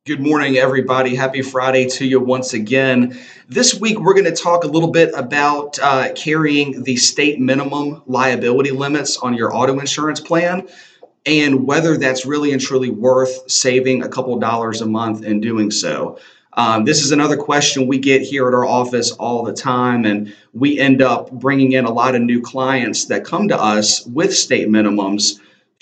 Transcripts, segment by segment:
Good morning, everybody. Happy Friday to you once again. This week, we're going to talk a little bit about carrying the state minimum liability limits on your auto insurance plan and whether that's really and truly worth saving a couple dollars a month in doing so. This is another question we get here at our office all the time, and we end up bringing in a lot of new clients that come to us with state minimums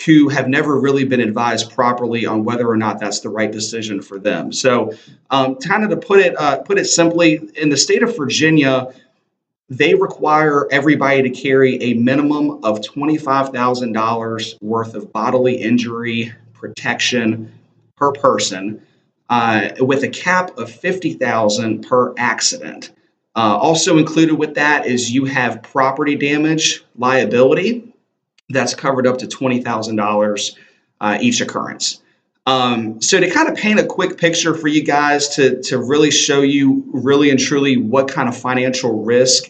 who have never really been advised properly on whether or not that's the right decision for them. So, kind of to put it simply, in the state of Virginia, they require everybody to carry a minimum of $25,000 worth of bodily injury protection per person, with a cap of $50,000 per accident. Also included with that is you have property damage liability that's covered up to $20,000 each occurrence. So to kind of paint a quick picture for you guys to really show you really and truly what kind of financial risk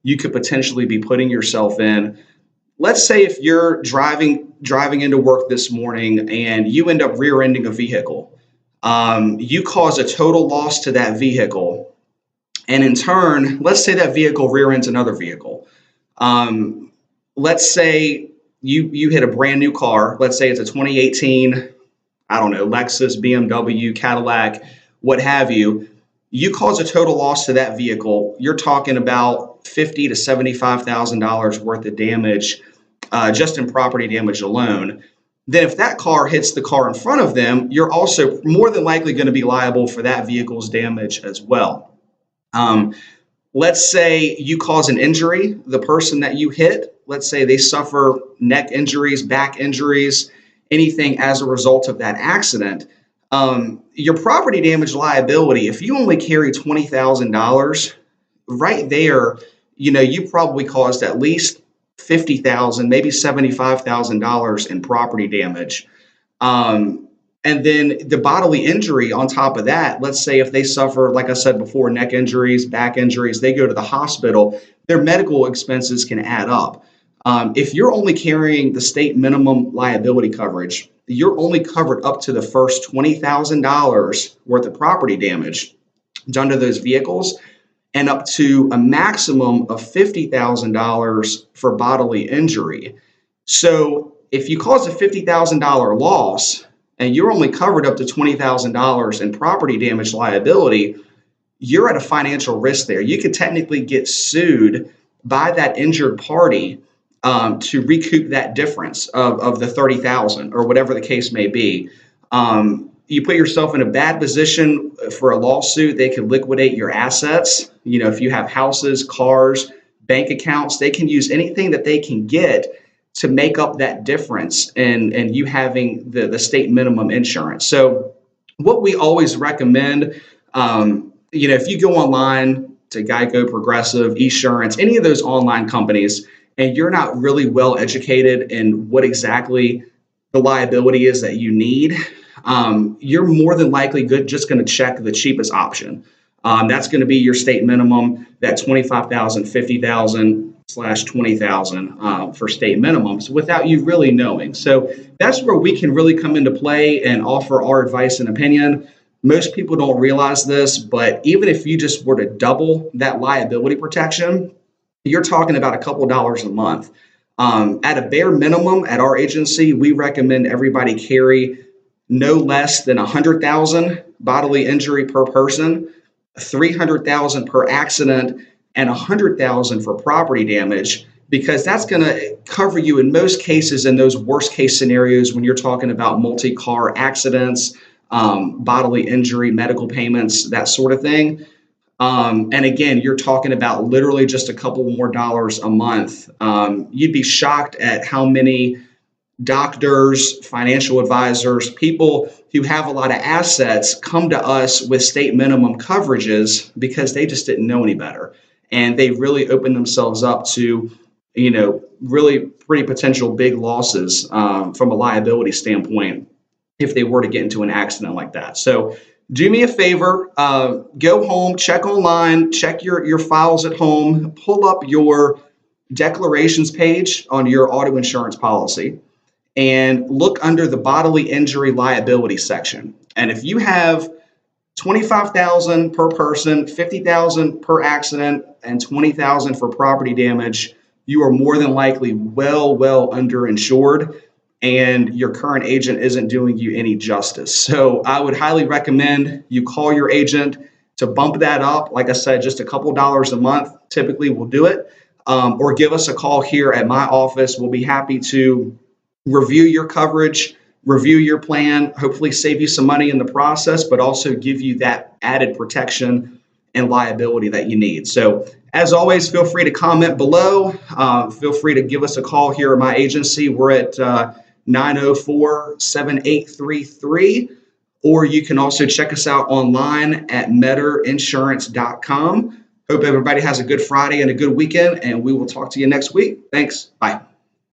you could potentially be putting yourself in. Let's say if you're driving into work this morning and you end up rear-ending a vehicle, you cause a total loss to that vehicle, and in turn, let's say that vehicle rear-ends another vehicle. Let's say you hit a brand new car. Let's say it's a 2018, I don't know, Lexus, BMW, Cadillac, what have you. You cause a total loss to that vehicle. You're talking about $50,000 to $75,000 worth of damage just in property damage alone. Then if that car hits the car in front of them, you're also more than likely going to be liable for that vehicle's damage as well. Let's say you cause an injury, the person that you hit, let's say they suffer neck injuries, back injuries, anything as a result of that accident. Your property damage liability, if you only carry $20,000, right there, you probably caused at least $50,000, maybe $75,000 in property damage. And then the bodily injury on top of that, let's say if they suffer, like I said before, neck injuries, back injuries, they go to the hospital, their medical expenses can add up. If you're only carrying the state minimum liability coverage, you're only covered up to the first $20,000 worth of property damage done to those vehicles, and up to a maximum of $50,000 for bodily injury. So if you cause a $50,000 loss, and you're only covered up to $20,000 in property damage liability, you're at a financial risk there. You could technically get sued by that injured party to recoup that difference of the $30,000 or whatever the case may be. You put yourself in a bad position for a lawsuit. They can liquidate your assets. If you have houses, cars, bank accounts, they can use anything that they can get to make up that difference and you having the state minimum insurance. So what we always recommend, if you go online to Geico, Progressive, Esurance, any of those online companies, and you're not really well educated in what exactly the liability is that you need, you're more than likely just going to check the cheapest option. That's going to be your state minimum, that $25,000, $50,000 / $20,000 for state minimums without you really knowing. So that's where we can really come into play and offer our advice and opinion. Most people don't realize this, but even if you just were to double that liability protection, you're talking about a couple dollars a month. At a bare minimum, at our agency, we recommend everybody carry no less than $100,000 bodily injury per person, $300,000 per accident, and $100,000 for property damage, because that's going to cover you in most cases in those worst case scenarios when you're talking about multi-car accidents, bodily injury, medical payments, that sort of thing. And again, you're talking about literally just a couple more dollars a month. You'd be shocked at how many doctors, financial advisors, people who have a lot of assets come to us with state minimum coverages because they just didn't know any better. And they really opened themselves up to, really pretty potential big losses from a liability standpoint if they were to get into an accident like that. So do me a favor, go home, check online, check your files at home, pull up your declarations page on your auto insurance policy, and look under the bodily injury liability section. And if you have 25,000 per person, 50,000 per accident, and 20,000 for property damage, you are more than likely well underinsured, and your current agent isn't doing you any justice. So I would highly recommend you call your agent to bump that up. Like I said, just a couple dollars a month typically will do it. Or give us a call here at my office. We'll be happy to review your coverage, review your plan, hopefully save you some money in the process, but also give you that added protection and liability that you need. So as always, feel free to comment below. Feel free to give us a call here at my agency. We're at 904-7833, or you can also check us out online at metterinsurance.com. Hope everybody has a good Friday and a good weekend, and we will talk to you next week. Thanks. Bye.